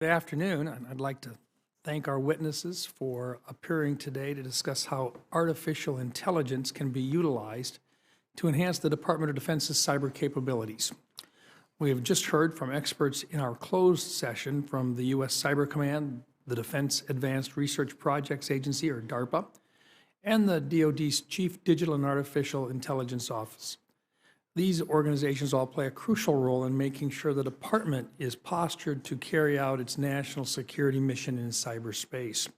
Good afternoon, and I'd like to thank our witnesses for appearing today to discuss how artificial intelligence can be utilized to enhance the Department of Defense's cyber capabilities. We have just heard from experts in our closed session from the U.S. Cyber Command, the Defense Advanced Research Projects Agency, or DARPA, and the DoD's Chief Digital and Artificial Intelligence Office. These organizations all play a crucial role in making sure the department is postured to carry out its national security mission in cyberspace.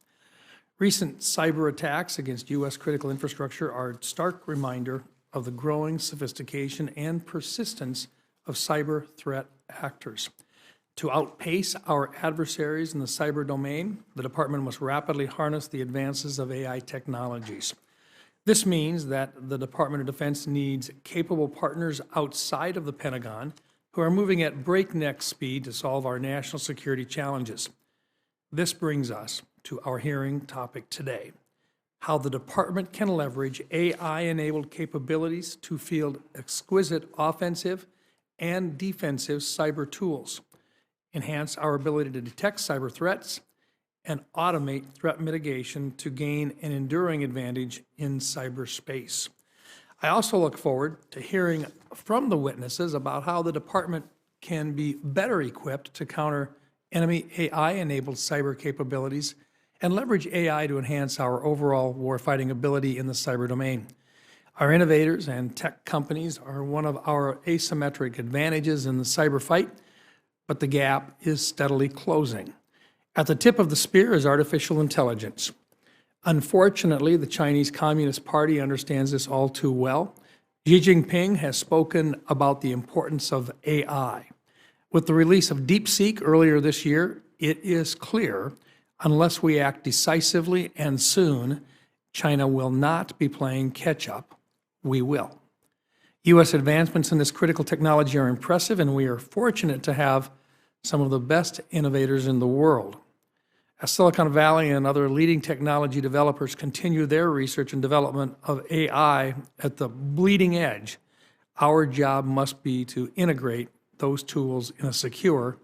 Recent cyber attacks against U.S. critical infrastructure are a stark reminder of the growing sophistication and persistence of cyber threat actors. To outpace our adversaries in the cyber domain, the department must rapidly harness the advances of AI technologies. This means that the Department of Defense needs capable partners outside of the Pentagon who are moving at breakneck speed to solve our national security challenges. This brings us to our hearing topic today: how the department can leverage AI-enabled capabilities to field exquisite offensive and defensive cyber tools, enhance our ability to detect cyber threats, and automate threat mitigation to gain an enduring advantage in cyberspace. I also look forward to hearing from the witnesses about how the department can be better equipped to counter enemy AI-enabled cyber capabilities and leverage AI to enhance our overall warfighting ability in the cyber domain. Our innovators and tech companies are one of our asymmetric advantages in the cyber fight, but the gap is steadily closing. At the tip of the spear is artificial intelligence. Unfortunately, the Chinese Communist Party understands this all too well. Xi Jinping has spoken about the importance of AI. With the release of DeepSeek earlier this year, it is clear, unless we act decisively and soon, China will not be playing catch-up. We will. U.S. advancements in this critical technology are impressive, and we are fortunate to have some of the best innovators in the world. As Silicon Valley and other leading technology developers continue their research and development of AI at the bleeding edge, our job must be to integrate those tools in a secure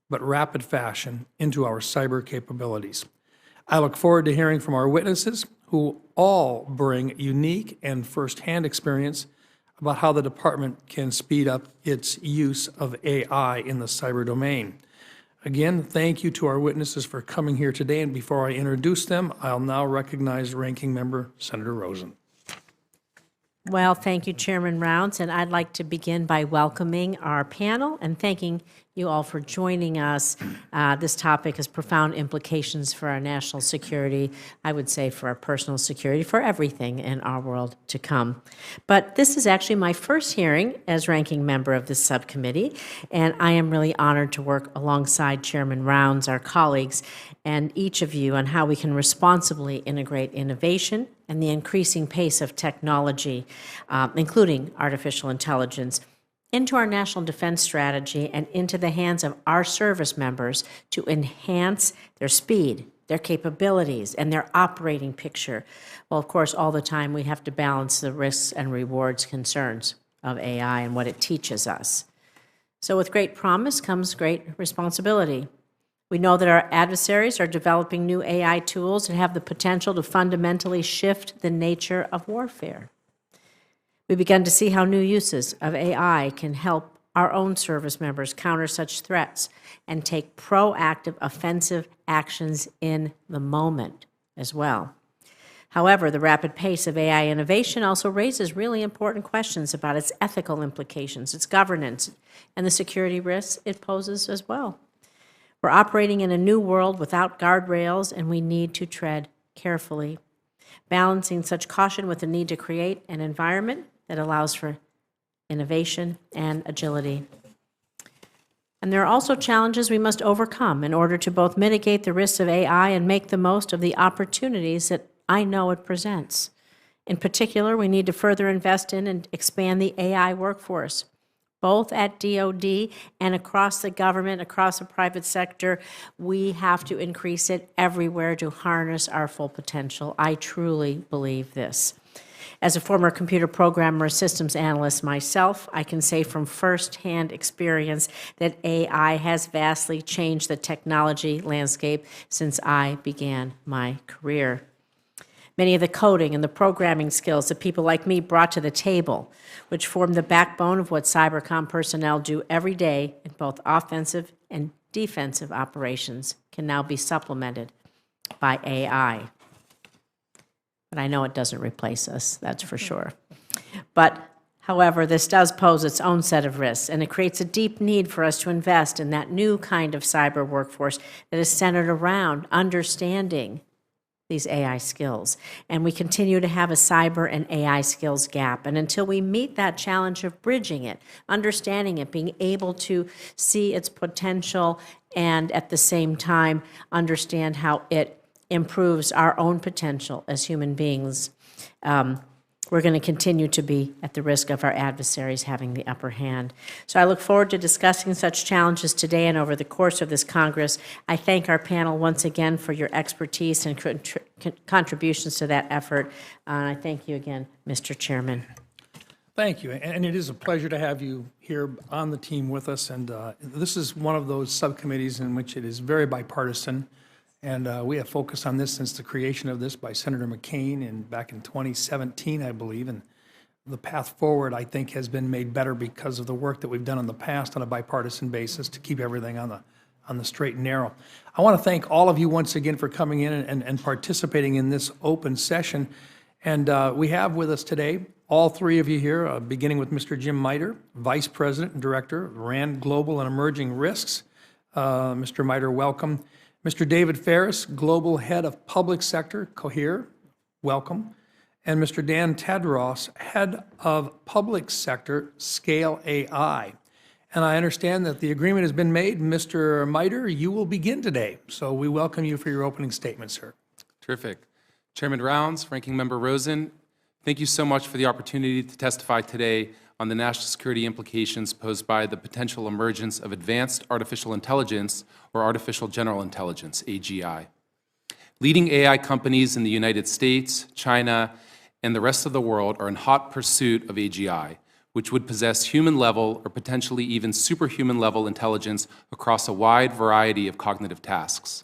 but rapid fashion into our cyber capabilities. I look forward to hearing from our witnesses, who all bring unique and firsthand experience about how the department can speed up its use of AI in the cyber domain. Again, thank you to our witnesses for coming here today, and before I introduce them, I'll now recognize Ranking Member Senator Rosen. Well, thank you, Chairman Rounds, and I'd like to begin by welcoming our panel and thanking you all for joining us. This topic has profound implications for our national security, I would say for our personal security, for everything in our world to come. But this is actually my first hearing as ranking member of this subcommittee, and I am really honored to work alongside Chairman Rounds, our colleagues, and each of you on how we can responsibly integrate innovation and the increasing pace of technology, including artificial intelligence, into our national defense strategy and into the hands of our service members to enhance their speed, their capabilities, and their operating picture. Well, of course, all the time we have to balance the risks and rewards concerns of AI and what it teaches us. So with great promise comes great responsibility. We know that our adversaries are developing new AI tools that have the potential to fundamentally shift the nature of warfare. We began to see how new uses of AI can help our own service members counter such threats and take proactive offensive actions in the moment as well. However, the rapid pace of AI innovation also raises really important questions about its ethical implications, its governance, and the security risks it poses as well. We're operating in a new world without guardrails, and we need to tread carefully, balancing such caution with the need to create an environment that allows for innovation and agility. And there are also challenges we must overcome in order to both mitigate the risks of AI and make the most of the opportunities that I know it presents. In particular, we need to further invest in and expand the AI workforce, both at DoD and across the government, across the private sector. We have to increase it everywhere to harness our full potential. I truly believe this. As a former computer programmer, systems analyst myself, I can say from firsthand experience that AI has vastly changed the technology landscape since I began my career. Many of the coding and the programming skills that people like me brought to the table, which form the backbone of what cybercom personnel do every day in both offensive and defensive operations, can now be supplemented by AI. But I know it doesn't replace us, that's for sure. But, however, this does pose its own set of risks, and it creates a deep need for us to invest in that new kind of cyber workforce that is centered around understanding these AI skills. And we continue to have a cyber and AI skills gap. And until we meet that challenge of bridging it, understanding it, being able to see its potential, and at the same time understand how it improves our own potential as human beings, we're going to continue to be at the risk of our adversaries having the upper hand. So I look forward to discussing such challenges today and over the course of this Congress. I thank our panel once again for your expertise and contributions to that effort. And I thank you again, Mr. Chairman. Thank you, and it is a pleasure to have you here on the team with us. And this is one of those subcommittees in which it is very bipartisan. And we have focused on this since the creation of this by Senator McCain back in 2017, I believe. And the path forward, I think, has been made better because of the work that we've done in the past on a bipartisan basis to keep everything on the straight and narrow. I want to thank all of you once again for coming in and participating in this open session. And we have with us today all three of you here, beginning with Mr. Jim Mitre, Vice President and Director, RAND Global and Emerging Risks. Mr. Mitre, welcome. Mr. David Ferris, Global Head of Public Sector, Cohere, welcome. And Mr. Dan Tadross, Head of Public Sector, Scale AI. And I understand that the agreement has been made. Mr. Mitre, you will begin today. So we welcome you for your opening statement, sir. Terrific. Chairman Rounds, Ranking Member Rosen, thank you so much for the opportunity to testify today on the national security implications posed by the potential emergence of advanced artificial intelligence, or artificial general intelligence, AGI. Leading AI companies in the United States, China, and the rest of the world are in hot pursuit of AGI, which would possess human-level or potentially even superhuman-level intelligence across a wide variety of cognitive tasks.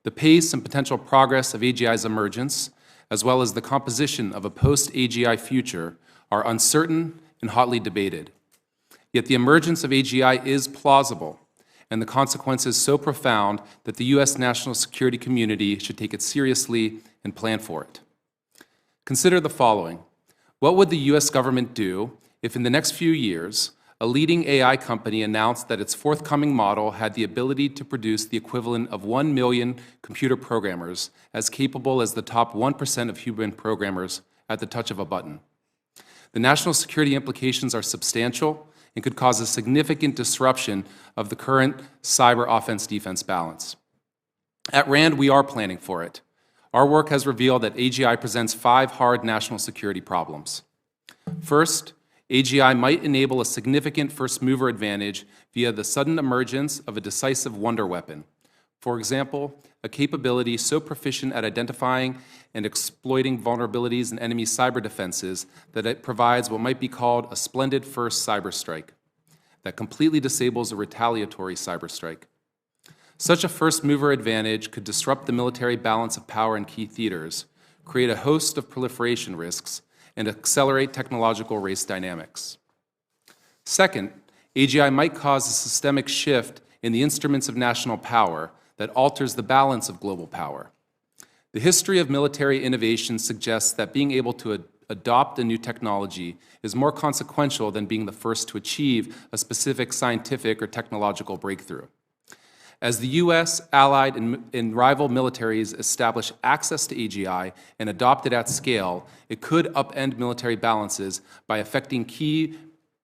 The pace and potential progress of AGI's emergence, as well as the composition of a post-AGI future, are uncertain and hotly debated. Yet the emergence of AGI is plausible, and the consequences so profound that the U.S. national security community should take it seriously and plan for it. Consider the following. What would the U.S. government do if in the next few years a leading AI company announced that its forthcoming model had the ability to produce the equivalent of 1 million computer programmers as capable as the top 1% of human programmers at the touch of a button? The national security implications are substantial and could cause a significant disruption of the current cyber offense-defense balance. At RAND, we are planning for it. Our work has revealed that AGI presents 5 hard national security problems. First, AGI might enable a significant first-mover advantage via the sudden emergence of a decisive wonder weapon. For example, a capability so proficient at identifying and exploiting vulnerabilities in enemy cyber defenses that it provides what might be called a splendid first cyber strike that completely disables a retaliatory cyber strike. Such a first-mover advantage could disrupt the military balance of power in key theaters, create a host of proliferation risks, and accelerate technological race dynamics. Second, AGI might cause a systemic shift in the instruments of national power that alters the balance of global power. The history of military innovation suggests that being able to adopt a new technology is more consequential than being the first to achieve a specific scientific or technological breakthrough. As the U.S., allied, and rival militaries establish access to AGI and adopt it at scale, it could upend military balances by affecting key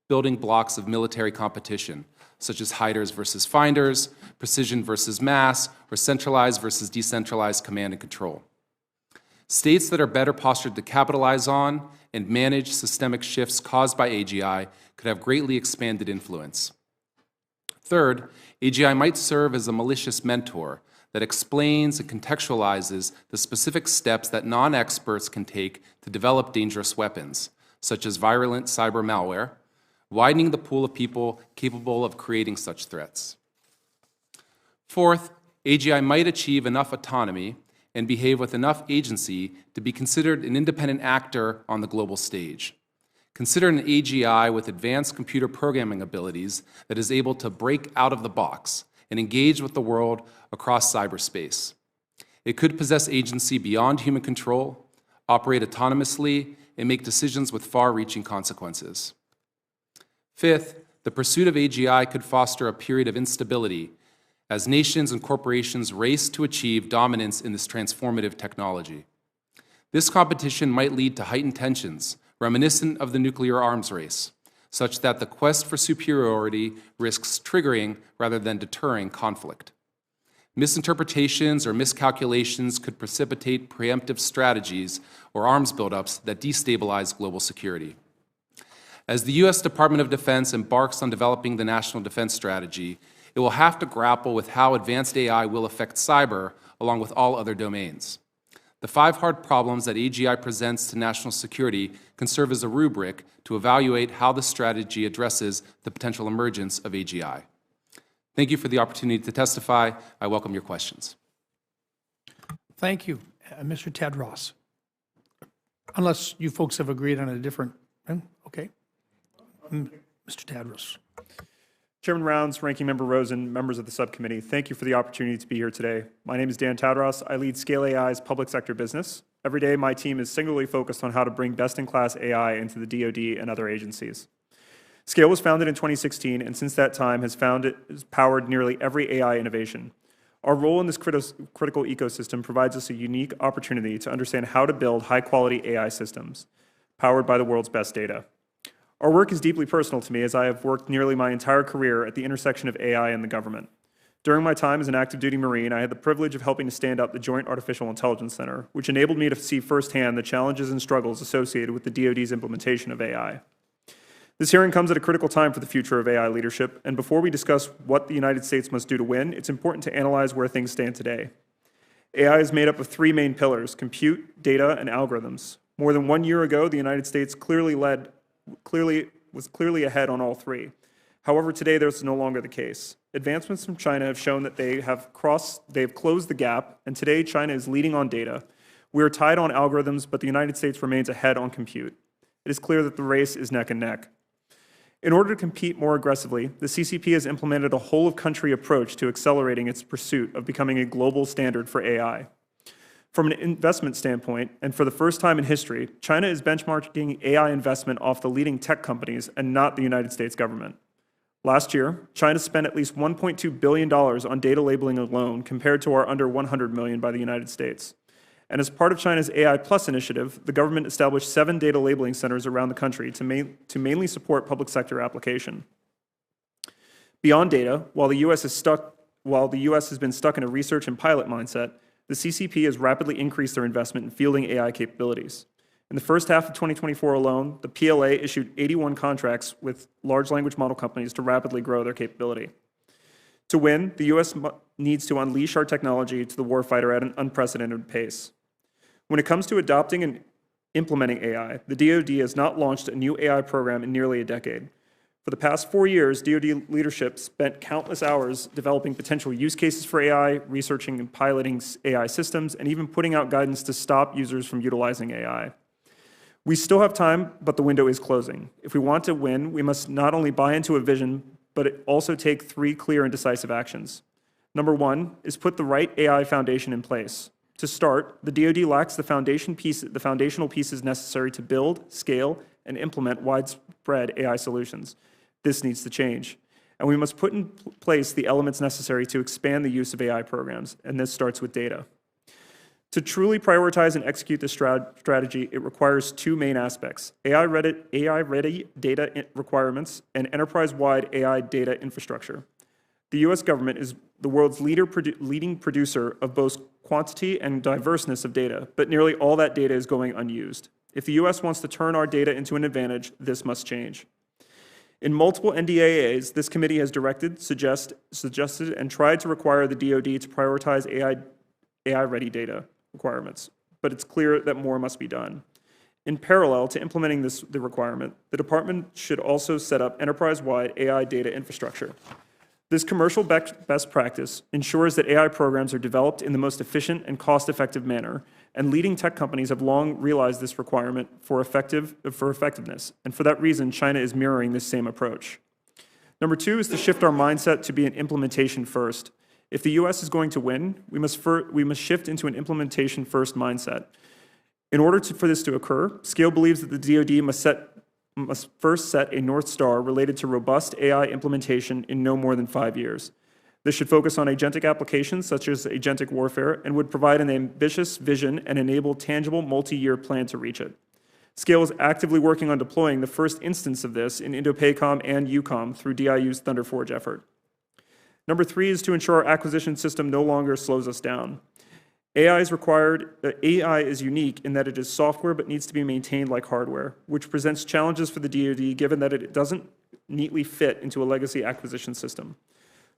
building blocks of military competition, such as hiders versus finders, precision versus mass, or centralized versus decentralized command and control. States that are better postured to capitalize on and manage systemic shifts caused by AGI could have greatly expanded influence. Third, AGI might serve as a malicious mentor that explains and contextualizes the specific steps that non-experts can take to develop dangerous weapons, such as virulent cyber malware, widening the pool of people capable of creating such threats. Fourth, AGI might achieve enough autonomy and behave with enough agency to be considered an independent actor on the global stage. Consider an AGI with advanced computer programming abilities that is able to break out of the box and engage with the world across cyberspace. It could possess agency beyond human control, operate autonomously, and make decisions with far-reaching consequences. Fifth, the pursuit of AGI could foster a period of instability as nations and corporations race to achieve dominance in this transformative technology. This competition might lead to heightened tensions, reminiscent of the nuclear arms race, such that the quest for superiority risks triggering rather than deterring conflict. Misinterpretations or miscalculations could precipitate preemptive strategies or arms buildups that destabilize global security. As the U.S. Department of Defense embarks on developing the National Defense Strategy, it will have to grapple with how advanced AI will affect cyber along with all other domains. The 5 hard problems that AGI presents to national security can serve as a rubric to evaluate how the strategy addresses the potential emergence of AGI. Thank you for the opportunity to testify. I welcome your questions. Thank you, Mr. Tadross. Unless you folks have agreed on a different, okay. Mr. Tadross. Chairman Rounds, Ranking Member Rosen, members of the subcommittee, thank you for the opportunity to be here today. My name is Dan Tadross. I lead Scale AI's public sector business. Every day, my team is singularly focused on how to bring best-in-class AI into the DoD and other agencies. Scale was founded in 2016, and since that time has powered nearly every AI innovation. Our role in this critical ecosystem provides us a unique opportunity to understand how to build high-quality AI systems, powered by the world's best data. Our work is deeply personal to me, as I have worked nearly my entire career at the intersection of AI and the government. During my time as an active duty Marine, I had the privilege of helping to stand up the Joint Artificial Intelligence Center, which enabled me to see firsthand the challenges and struggles associated with the DoD's implementation of AI. This hearing comes at a critical time for the future of AI leadership, and before we discuss what the United States must do to win, it's important to analyze where things stand today. AI is made up of 3 main pillars: compute, data, and algorithms. More than 1 year ago, the United States was clearly ahead on all 3. However, today this is no longer the case. Advancements from China have shown that they have closed the gap, and today China is leading on data. We are tied on algorithms, but the United States remains ahead on compute. It is clear that the race is neck and neck. In order to compete more aggressively, the CCP has implemented a whole-of-country approach to accelerating its pursuit of becoming a global standard for AI. From an investment standpoint, and for the first time in history, China is benchmarking AI investment off the leading tech companies and not the United States government. Last year, China spent at least $1.2 billion on data labeling alone, compared to our under $100 million by the United States. And as part of China's AI Plus initiative, the government established 7 data labeling centers around the country to mainly support public sector application. Beyond data, while the U.S. has been stuck in a research and pilot mindset, the CCP has rapidly increased their investment in fielding AI capabilities. In the first half of 2024 alone, the PLA issued 81 contracts with large language model companies to rapidly grow their capability. To win, the U.S. needs to unleash our technology to the warfighter at an unprecedented pace. When it comes to adopting and implementing AI, the DoD has not launched a new AI program in nearly a decade. For the past 4 years, DoD leadership spent countless hours developing potential use cases for AI, researching and piloting AI systems, and even putting out guidance to stop users from utilizing AI. We still have time, but the window is closing. If we want to win, we must not only buy into a vision, but also take 3 clear and decisive actions. Number 1 is put the right AI foundation in place. To start, the DoD lacks the foundational pieces necessary to build, scale, and implement widespread AI solutions. This needs to change. And we must put in place the elements necessary to expand the use of AI programs, and this starts with data. To truly prioritize and execute this strategy, it requires 2 main aspects: AI-ready data requirements and enterprise-wide AI data infrastructure. The U.S. government is the world's leading producer of both quantity and diverseness of data, but nearly all that data is going unused. If the U.S. wants to turn our data into an advantage, this must change. In multiple NDAAs, this committee has directed, suggested, and tried to require the DoD to prioritize AI-ready data requirements, but it's clear that more must be done. In parallel to implementing the requirement, the department should also set up enterprise-wide AI data infrastructure. This commercial best practice ensures that AI programs are developed in the most efficient and cost-effective manner, and leading tech companies have long realized this requirement for effectiveness, and for that reason, China is mirroring this same approach. Number two is to shift our mindset to be an implementation first. If the U.S. is going to win, we must shift into an implementation first mindset. In order for this to occur, Scale believes that the DoD must first set a North Star related to robust AI implementation in no more than 5 years. This should focus on agentic applications such as agentic warfare and would provide an ambitious vision and enable tangible multi-year plan to reach it. Scale is actively working on deploying the first instance of this in Indo-PACOM and EUCOM through DIU's Thunder Forge effort. Number three is to ensure our acquisition system no longer slows us down. AI is unique in that it is software but needs to be maintained like hardware, which presents challenges for the DoD given that it doesn't neatly fit into a legacy acquisition system.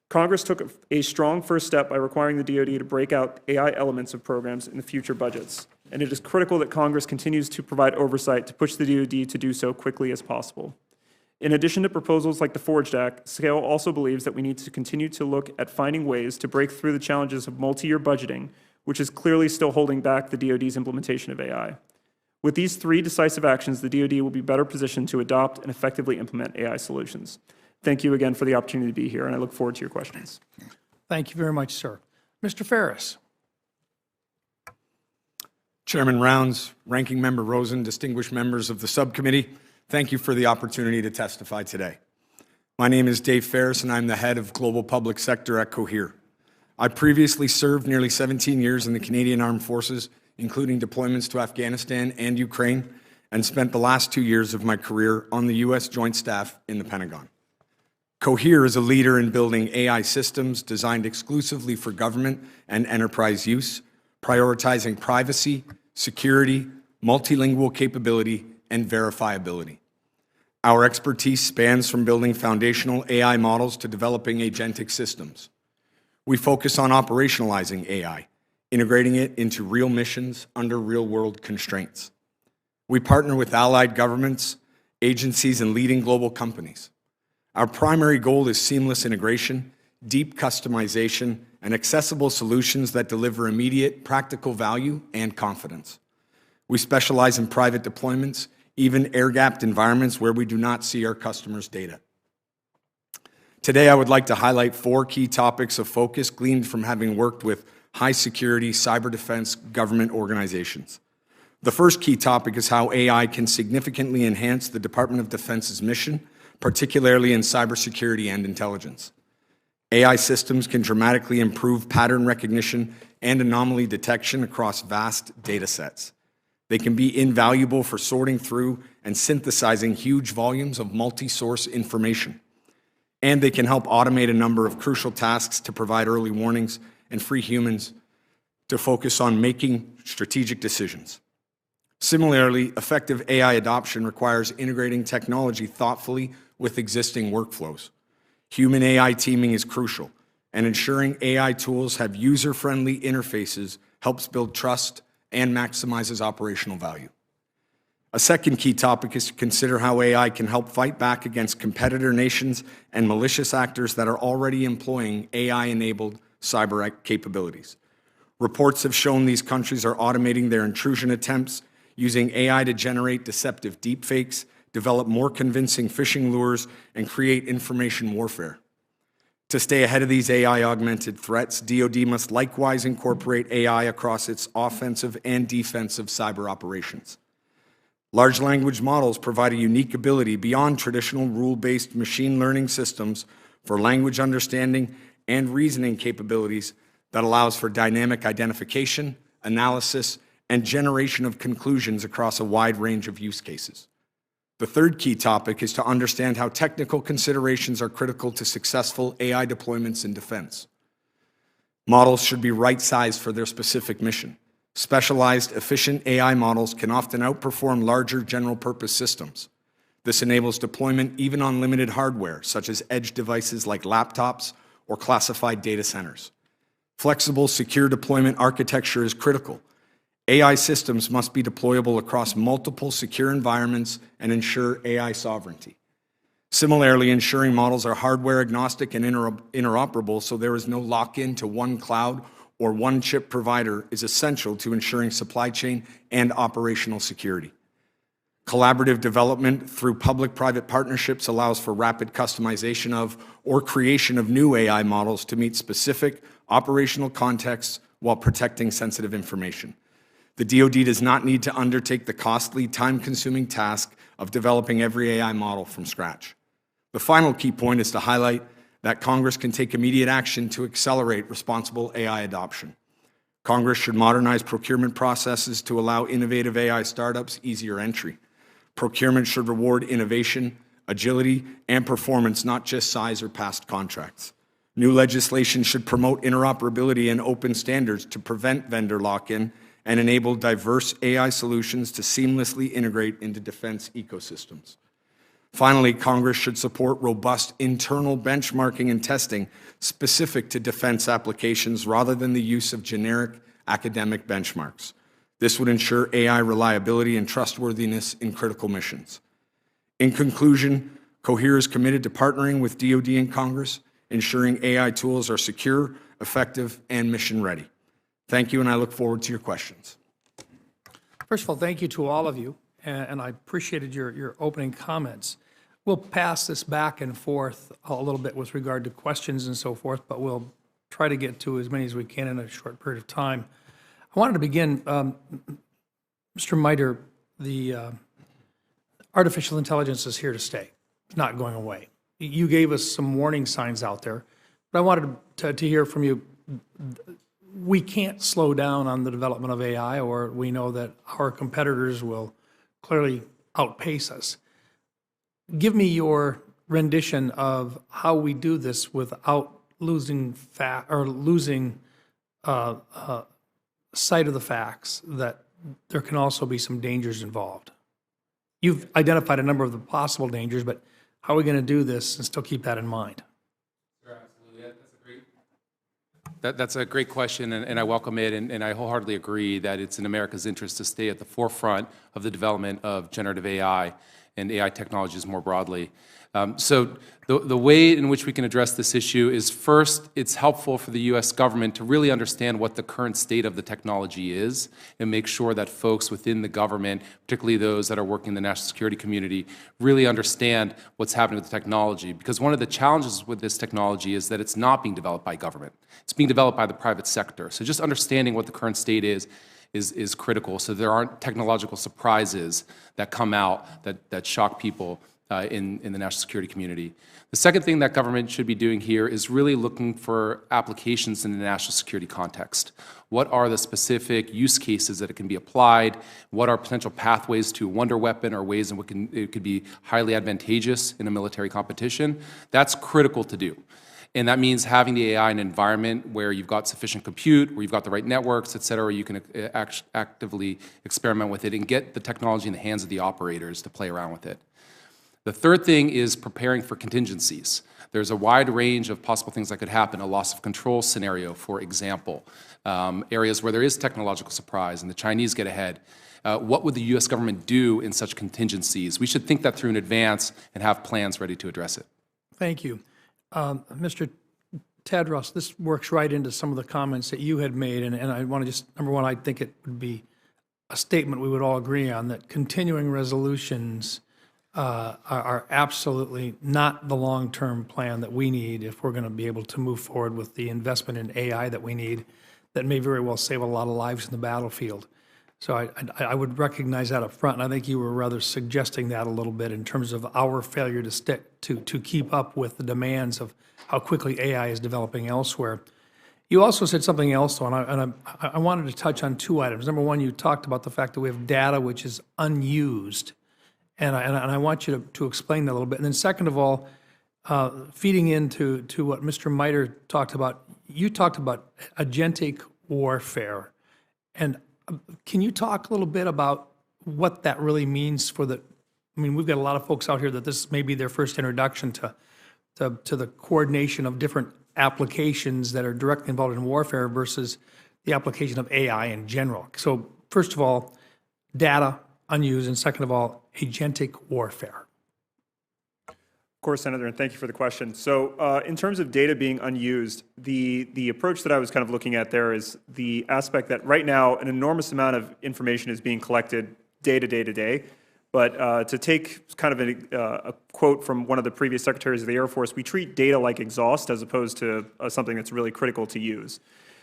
Congress took a strong first step by requiring the DoD to break out AI elements of programs in the future budgets, and it is critical that Congress continues to provide oversight to push the DoD to do so quickly as possible. In addition to proposals like the Forged Act, Scale also believes that we need to continue to look at finding ways to break through the challenges of multi-year budgeting, which is clearly still holding back the DoD's implementation of AI. With these three decisive actions, the DoD will be better positioned to adopt and effectively implement AI solutions. Thank you again for the opportunity to be here, and I look forward to your questions. Thank you very much, sir. Mr. Ferris. Chairman Rounds, Ranking Member Rosen, distinguished members of the subcommittee, thank you for the opportunity to testify today. My name is Dave Ferris, and I'm the head of Global Public Sector at Cohere. I previously served nearly 17 years in the Canadian Armed Forces, including deployments to Afghanistan and Ukraine, and spent the last 2 years of my career on the U.S. Joint Staff in the Pentagon. Cohere is a leader in building AI systems designed exclusively for government and enterprise use, prioritizing privacy, security, multilingual capability, and verifiability. Our expertise spans from building foundational AI models to developing agentic systems. We focus on operationalizing AI, integrating it into real missions under real-world constraints. We partner with allied governments, agencies, and leading global companies. Our primary goal is seamless integration, deep customization, and accessible solutions that deliver immediate, practical value and confidence. We specialize in private deployments, even air-gapped environments where we do not see our customers' data. Today, I would like to highlight 4 key topics of focus gleaned from having worked with high-security cyber defense government organizations. The first key topic is how AI can significantly enhance the Department of Defense's mission, particularly in cybersecurity and intelligence. AI systems can dramatically improve pattern recognition and anomaly detection across vast data sets. They can be invaluable for sorting through and synthesizing huge volumes of multi-source information. And they can help automate a number of crucial tasks to provide early warnings and free humans to focus on making strategic decisions. Similarly, effective AI adoption requires integrating technology thoughtfully with existing workflows. Human AI teaming is crucial, and ensuring AI tools have user-friendly interfaces helps build trust and maximizes operational value. A second key topic is to consider how AI can help fight back against competitor nations and malicious actors that are already employing AI-enabled cyber capabilities. Reports have shown these countries are automating their intrusion attempts, using AI to generate deceptive deepfakes, develop more convincing phishing lures, and create information warfare. To stay ahead of these AI-augmented threats, DoD must likewise incorporate AI across its offensive and defensive cyber operations. Large language models provide a unique ability beyond traditional rule-based machine learning systems for language understanding and reasoning capabilities that allows for dynamic identification, analysis, and generation of conclusions across a wide range of use cases. The third key topic is to understand how technical considerations are critical to successful AI deployments in defense. Models should be right-sized for their specific mission. Specialized, efficient AI models can often outperform larger general-purpose systems. This enables deployment even on limited hardware, such as edge devices like laptops or classified data centers. Flexible, secure deployment architecture is critical. AI systems must be deployable across multiple secure environments and ensure AI sovereignty. Similarly, ensuring models are hardware agnostic and interoperable so there is no lock-in to one cloud or one chip provider is essential to ensuring supply chain and operational security. Collaborative development through public-private partnerships allows for rapid customization of or creation of new AI models to meet specific operational contexts while protecting sensitive information. The DoD does not need to undertake the costly, time-consuming task of developing every AI model from scratch. The final key point is to highlight that Congress can take immediate action to accelerate responsible AI adoption. Congress should modernize procurement processes to allow innovative AI startups easier entry. Procurement should reward innovation, agility, and performance, not just size or past contracts. New legislation should promote interoperability and open standards to prevent vendor lock-in and enable diverse AI solutions to seamlessly integrate into defense ecosystems. Finally, Congress should support robust internal benchmarking and testing specific to defense applications rather than the use of generic academic benchmarks. This would ensure AI reliability and trustworthiness in critical missions. In conclusion, Cohere is committed to partnering with DoD and Congress, ensuring AI tools are secure, effective, and mission-ready. Thank you, and I look forward to your questions. First of all, thank you to all of you, and I appreciated your opening comments. We'll pass this back and forth a little bit with regard to questions and so forth, but we'll try to get to as many as we can in a short period of time. I wanted to begin, Mr. Mitre, the artificial intelligence is here to stay. It's not going away. You gave us some warning signs out there, but I wanted to hear from you. We can't slow down on the development of AI, or we know that our competitors will clearly outpace us. Give me your rendition of how we do this without losing sight of the facts that there can also be some dangers involved. You've identified a number of the possible dangers, but how are we going to do this and still keep that in mind? Sure, absolutely. That's a great question, and I welcome it, and I wholeheartedly agree that it's in America's interest to stay at the forefront of the development of generative AI and AI technologies more broadly. So the way in which we can address this issue is, first, it's helpful for the U.S. government to really understand what the current state of the technology is and make sure that folks within the government, particularly those that are working in the national security community, really understand what's happening with the technology. Because one of the challenges with this technology is that it's not being developed by government. It's being developed by the private sector. So just understanding what the current state is critical, so there aren't technological surprises that come out that shock people in the national security community. The second thing that government should be doing here is really looking for applications in the national security context. What are the specific use cases that it can be applied? What are potential pathways to a wonder weapon or ways in which it could be highly advantageous in a military competition? That's critical to do. And that means having the AI in an environment where you've got sufficient compute, where you've got the right networks, et cetera, where you can actively experiment with it and get the technology in the hands of the operators to play around with it. The third thing is preparing for contingencies. There's a wide range of possible things that could happen, a loss of control scenario, for example, areas where there is technological surprise and the Chinese get ahead. What would the U.S. government do in such contingencies? We should think that through in advance and have plans ready to address it. Thank you. Mr. Tadross, this works right into some of the comments that you had made, and I want to just, number one, I think it would be a statement we would all agree on, that continuing resolutions are absolutely not the long-term plan that we need if we're going to be able to move forward with the investment in AI that we need, that may very well save a lot of lives in the battlefield. So I would recognize that up front, and I think you were rather suggesting that a little bit in terms of our failure to keep up with the demands of how quickly AI is developing elsewhere. You also said something else, though, and I wanted to touch on two items. Number one, you talked about the fact that we have data which is unused, and I want you to explain that a little bit. And then second of all, feeding into what Mr. Mitre talked about, you talked about agentic warfare, and can you talk a little bit about what that really means for the I mean, we've got a lot of folks out here that this may be their first introduction to the coordination of different applications that are directly involved in warfare versus the application of AI in general. So first of all, data unused, and second of all, agentic warfare. Of course, Senator, and thank you for the question. So in terms of data being unused, the approach that I was kind of looking at there is the aspect that right now an enormous amount of information is being collected day to day. But to take kind of a quote from one of the previous secretaries of the Air Force, we treat data like exhaust as opposed to something that's really critical to use.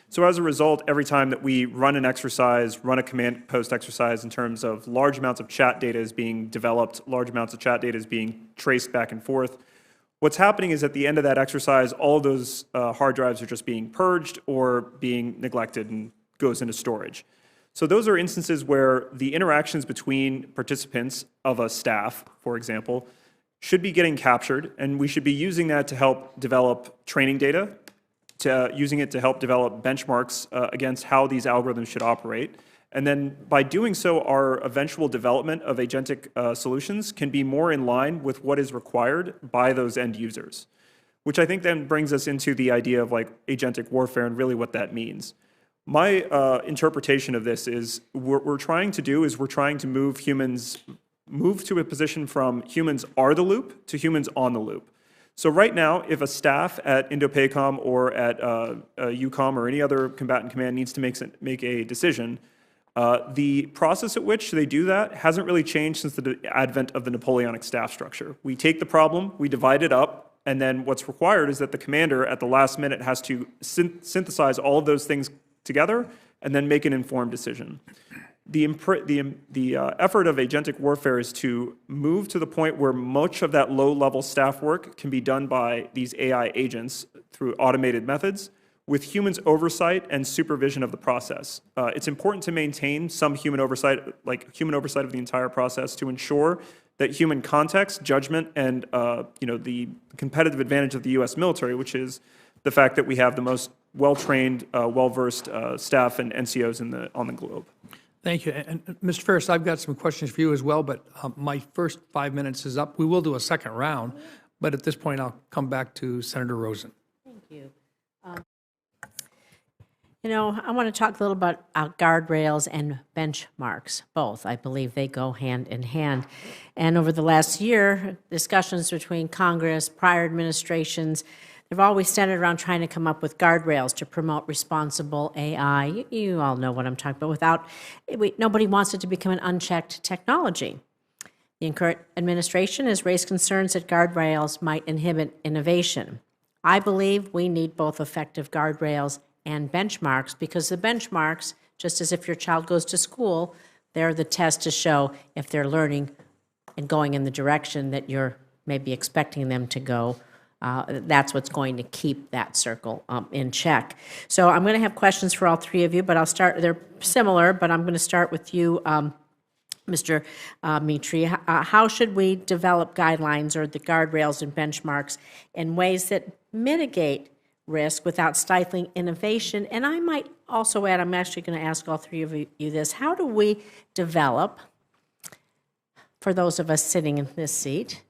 So as a result, every time that we run an exercise, run a command post exercise in terms of large amounts of chat data is being developed, large amounts of chat data is being traced back and forth, what's happening is at the end of that exercise, all of those hard drives are just being purged or being neglected and goes into storage. So those are instances where the interactions between participants of a staff, for example, should be getting captured, and we should be using that to help develop training data, using it to help develop benchmarks against how these algorithms should operate. And then by doing so, our eventual development of agentic solutions can be more in line with what is required by those end users, which I think then brings us into the idea of like agentic warfare and really what that means. My interpretation of this is what we're trying to do is we're trying to move to a position from humans are the loop to humans on the loop. So right now, if a staff at INDOPACOM or at EUCOM or any other combatant command needs to make a decision, the process at which they do that hasn't really changed since the advent of the Napoleonic staff structure. We take the problem, we divide it up, and then what's required is that the commander at the last minute has to synthesize all of those things together and then make an informed decision. The effort of agentic warfare is to move to the point where much of that low-level staff work can be done by these AI agents through automated methods with humans' oversight and supervision of the process. It's important to maintain some human oversight, like human oversight of the entire process, to ensure that human context, judgment, and the competitive advantage of the U.S. military, which is the fact that we have the most well-trained, well-versed staff and NCOs on the globe. Thank you. And Mr. Ferris, I've got some questions for you as well, but my first 5 minutes is up. We will do a second round, but at this point, I'll come back to Senator Rosen. Thank you. I want to talk a little about guardrails and benchmarks, both. I believe they go hand in hand. And over the last year, discussions between Congress, prior administrations, they've always centered around trying to come up with guardrails to promote responsible AI. You all know what I'm talking about. Nobody wants it to become an unchecked technology. The current administration has raised concerns that guardrails might inhibit innovation. I believe we need both effective guardrails and benchmarks, because the benchmarks, just as if your child goes to school, they're the test to show if they're learning and going in the direction that you're maybe expecting them to go. That's what's going to keep that circle in check. So I'm going to have questions for all three of you, but I'll start, they're similar, but I'm going to start with you, Mr. Mitre. How should we develop guidelines or the guardrails and benchmarks in ways that mitigate risk without stifling innovation? And I might also add, I'm actually going to ask all three of you this, how do we develop, for those of us sitting in this seat,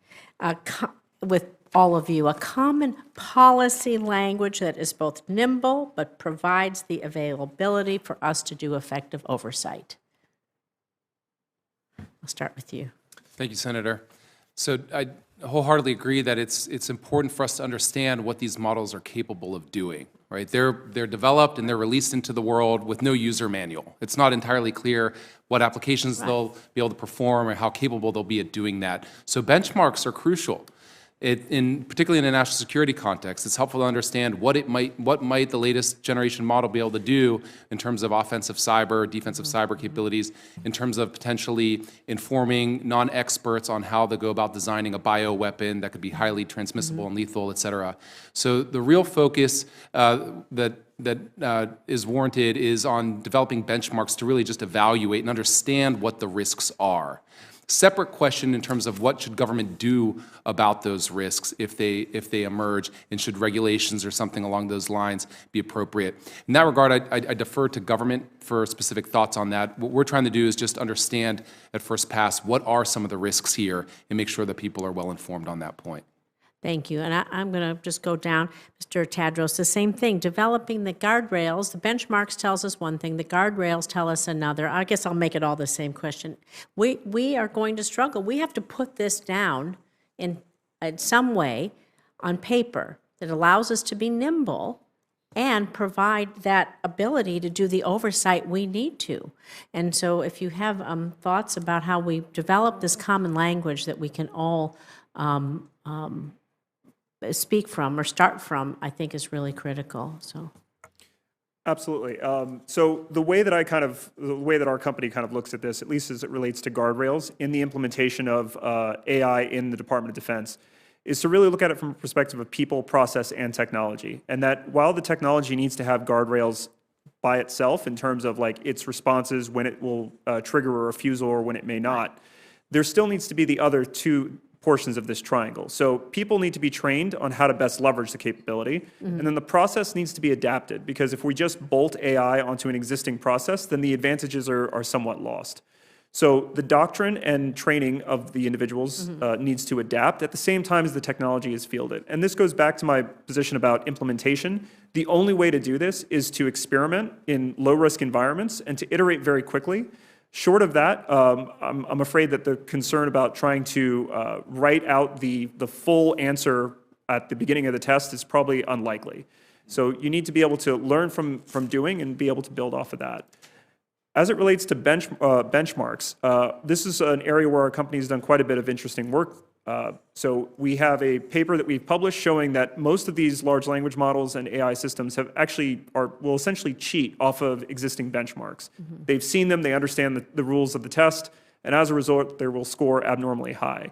with all of you, a common policy language that is both nimble but provides the availability for us to do effective oversight? I'll start with you. Thank you, Senator. So I wholeheartedly agree that it's important for us to understand what these models are capable of doing, right? They're developed and they're released into the world with no user manual. It's not entirely clear what applications they'll be able to perform or how capable they'll be at doing that. So benchmarks are crucial. Particularly in a national security context, it's helpful to understand what might the latest generation model be able to do in terms of offensive cyber, defensive cyber capabilities, in terms of potentially informing non-experts on how to go about designing a bioweapon that could be highly transmissible and lethal, et cetera. So the real focus that is warranted is on developing benchmarks to really just evaluate and understand what the risks are. Separate question in terms of what should government do about those risks if they emerge, and should regulations or something along those lines be appropriate. In that regard, I defer to government for specific thoughts on that. What we're trying to do is just understand at first pass what are some of the risks here and make sure that people are well informed on that point. Thank you. And I'm going to just go down, Mr. Tadross, the same thing. Developing the guardrails, the benchmarks tells us one thing, the guardrails tell us another. I guess I'll make it all the same question. We are going to struggle. We have to put this down in some way on paper that allows us to be nimble and provide that ability to do the oversight we need to. And so if you have thoughts about how we develop this common language that we can all speak from or start from, I think is really critical. So, Absolutely. So the way that our company kind of looks at this, at least as it relates to guardrails in the implementation of AI in the Department of Defense, is to really look at it from a perspective of people, process, and technology. And that while the technology needs to have guardrails by itself in terms of like its responses, when it will trigger a refusal or when it may not, there still needs to be the other two portions of this triangle. So people need to be trained on how to best leverage the capability, and then the process needs to be adapted, because if we just bolt AI onto an existing process, then the advantages are somewhat lost. So the doctrine and training of the individuals needs to adapt at the same time as the technology is fielded. And this goes back to my position about implementation. The only way to do this is to experiment in low-risk environments and to iterate very quickly. Short of that, I'm afraid that the concern about trying to write out the full answer at the beginning of the test is probably unlikely. So you need to be able to learn from doing and be able to build off of that. As it relates to benchmarks, this is an area where our company has done quite a bit of interesting work. So we have a paper that we've published showing that most of these large language models and AI systems will essentially cheat off of existing benchmarks. They've seen them, they understand the rules of the test, and as a result, they will score abnormally high.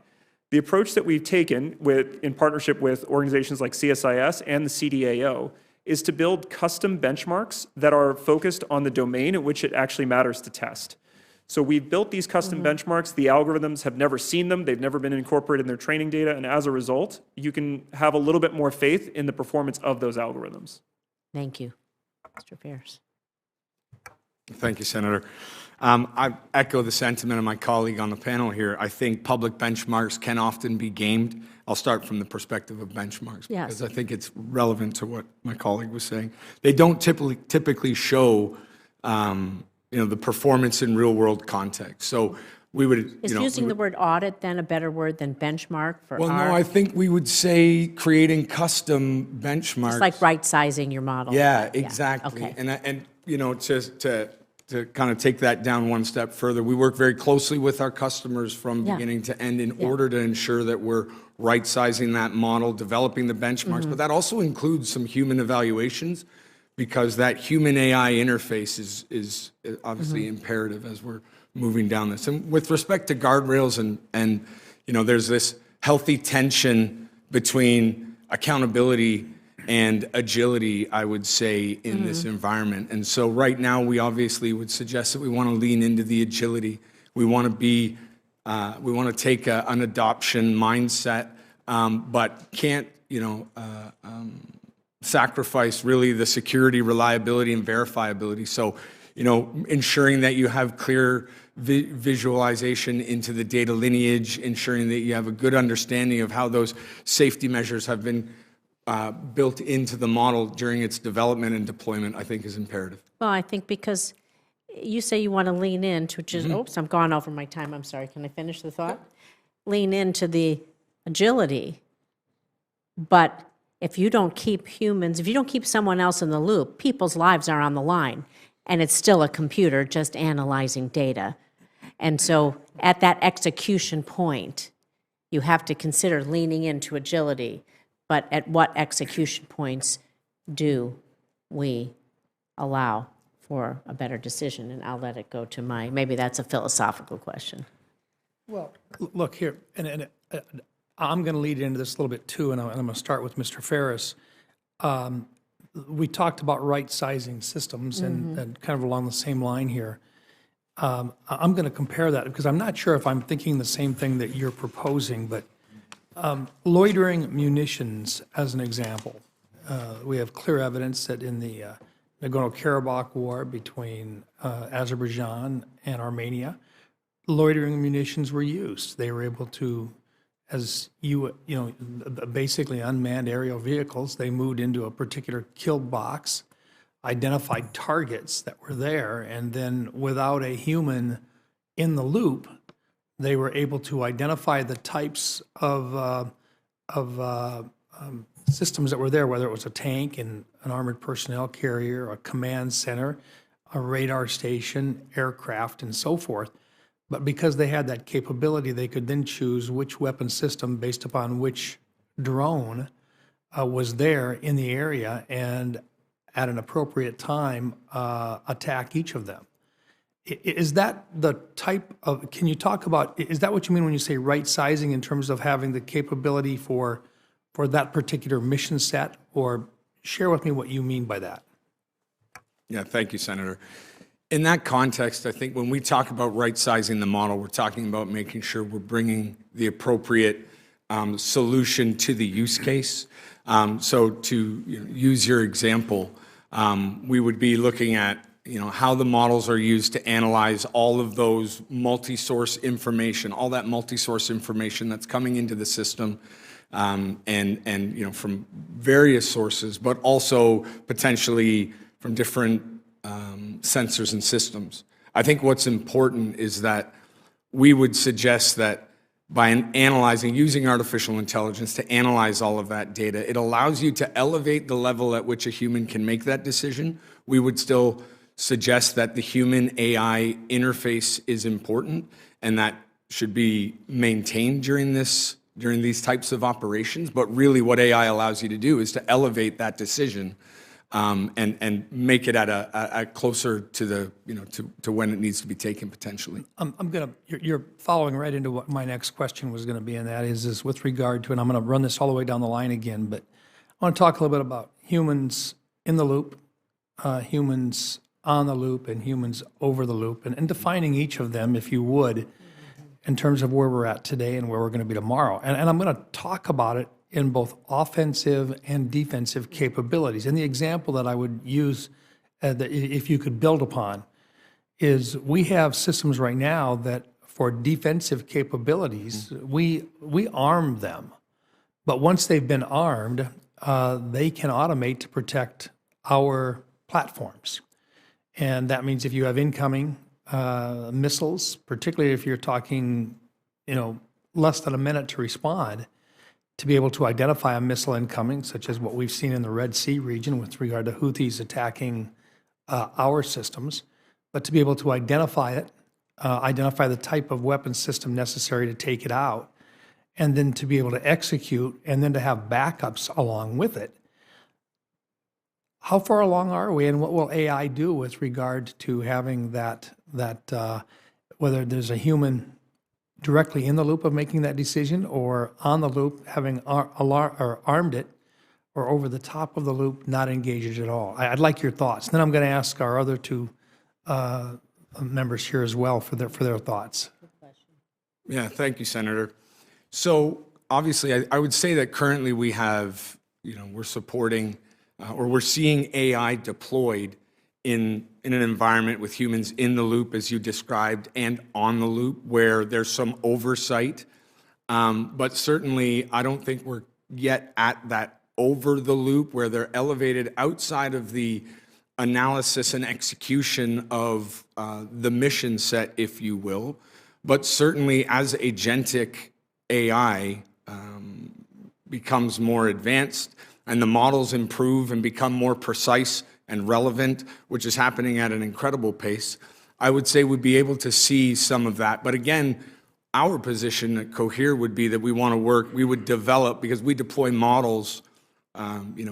The approach that we've taken in partnership with organizations like CSIS and the CDAO is to build custom benchmarks that are focused on the domain in which it actually matters to test. So we've built these custom benchmarks. The algorithms have never seen them. They've never been incorporated in their training data. And as a result, you can have a little bit more faith in the performance of those algorithms. thank you. Mr. Ferris. Thank you, Senator. I echo the sentiment of my colleague on the panel here. I think public benchmarks can often be gamed. I'll start from the perspective of benchmarks, Yes. because I think it's relevant to what my colleague was saying. They don't typically show the performance in real-world context. So we would, Is using the word audit then a better word than benchmark for well, our? no, I think we would say creating custom benchmarks. It's like right-sizing your model. Yeah, exactly. Okay. And to kind of take that down one step further, we work very closely with our customers from Yeah. beginning to end in order to ensure that we're right-sizing that model, developing the benchmarks, but that also includes some human evaluations, because that human-AI interface is obviously imperative as we're moving down this. And with respect to guardrails and there's this healthy tension between accountability and agility, I would say, in this environment. And so right now, we obviously would suggest that we want to lean into the agility. We want to take an adoption mindset, but can't, sacrifice really the security, reliability, and verifiability. So, ensuring that you have clear visualization into the data lineage, ensuring that you have a good understanding of how those safety measures have been built into the model during its development and deployment, I think is imperative. Well, I think because you say you want to lean into, which is, oops, I'm gone over my time, I'm sorry, can I finish the thought? Lean into the agility, but if you don't keep someone else in the loop, people's lives are on the line, and it's still a computer just analyzing data. And so at that execution point, you have to consider leaning into agility, but at what execution points do we allow for a better decision? And I'll let it go to maybe that's a philosophical question. Well, look here, and I'm going to lead into this a little bit too, and I'm going to start with Mr. Ferris. We talked about right-sizing systems and kind of along the same line here. I'm going to compare that because I'm not sure if I'm thinking the same thing that you're proposing, but loitering munitions, as an example, we have clear evidence that in the Nagorno-Karabakh war between Azerbaijan and Armenia, loitering munitions were used. They were able to, as basically unmanned aerial vehicles, they moved into a particular kill box, identified targets that were there, and then without a human in the loop, they were able to identify the types of systems that were there, whether it was a tank and an armored personnel carrier, a command center, a radar station, aircraft, and so forth. But because they had that capability, they could then choose which weapon system based upon which drone was there in the area and at an appropriate time attack each of them. Is that the type of, can you talk about, is that what you mean when you say right sizing in terms of having the capability for that particular mission set? Or share with me what you mean by that. Yeah, thank you, Senator. In that context, I think when we talk about right-sizing the model, we're talking about making sure we're bringing the appropriate solution to the use case. So to use your example, we would be looking at how the models are used to analyze all of those multi-source information, all that multi-source information that's coming into the system, and from various sources, but also potentially from different sensors and systems. I think what's important is that we would suggest that by analyzing, using artificial intelligence to analyze all of that data, it allows you to elevate the level at which a human can make that decision. We would still suggest that the human-AI interface is important, and that should be maintained during these types of operations. But really what AI allows you to do is to elevate that decision and make it at a closer to the to when it needs to be taken potentially. You're following right into what my next question was going to be, and that is with regard to, and I'm going to run this all the way down the line again, but I want to talk a little bit about humans in the loop, humans on the loop, and humans over the loop, and defining each of them, if you would, in terms of where we're at today and where we're going to be tomorrow. And I'm going to talk about it in both offensive and defensive capabilities. And the example that I would use, if you could build upon, is we have systems right now that for defensive capabilities, we arm them. But once they've been armed, they can automate to protect our platforms. And that means if you have incoming missiles, particularly if you're talking, less than a minute to respond, to be able to identify a missile incoming, such as what we've seen in the Red Sea region with regard to Houthis attacking our systems, but to be able to identify it, identify the type of weapon system necessary to take it out, and then to be able to execute, and then to have backups along with it. How far along are we, and what will AI do with regard to having that whether there's a human directly in the loop of making that decision, or on the loop having armed it, or over the top of the loop not engaged at all? I'd like your thoughts. Then I'm going to ask our other two members here as well for their thoughts. Yeah, thank you, Senator. So obviously, I would say that currently we have, we're supporting or we're seeing AI deployed in an environment with humans in the loop, as you described, and on the loop, where there's some oversight. But certainly, I don't think we're yet at that over the loop where they're elevated outside of the analysis and execution of the mission set, if you will. But certainly, as agentic AI becomes more advanced and the models improve and become more precise and relevant, which is happening at an incredible pace, I would say we'd be able to see some of that. But again, our position at Cohere would be that we would develop, because we deploy models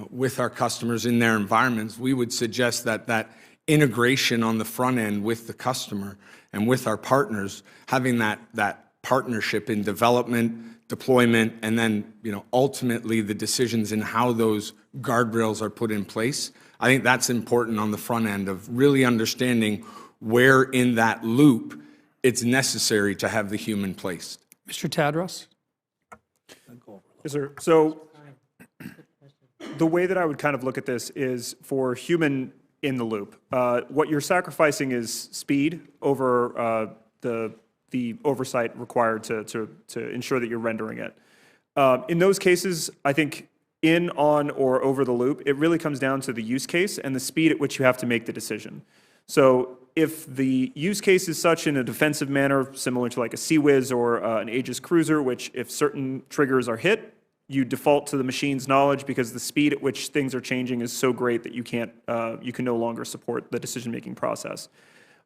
with our customers in their environments. We would suggest that integration on the front end with the customer and with our partners, having that partnership in development, deployment, and then ultimately the decisions in how those guardrails are put in place. I think that's important on the front end of really understanding where in that loop it's necessary to have the human placed. Mr. Tadross? Yes, sir. So the way that I would kind of look at this is for human in the loop. What you're sacrificing is speed over the oversight required to ensure that you're rendering it. In those cases, I think in, on, or over the loop, it really comes down to the use case and the speed at which you have to make the decision. So if the use case is such in a defensive manner, similar to like a CWIS or an Aegis cruiser, which if certain triggers are hit, you default to the machine's knowledge because the speed at which things are changing is so great that you can no longer support the decision-making process.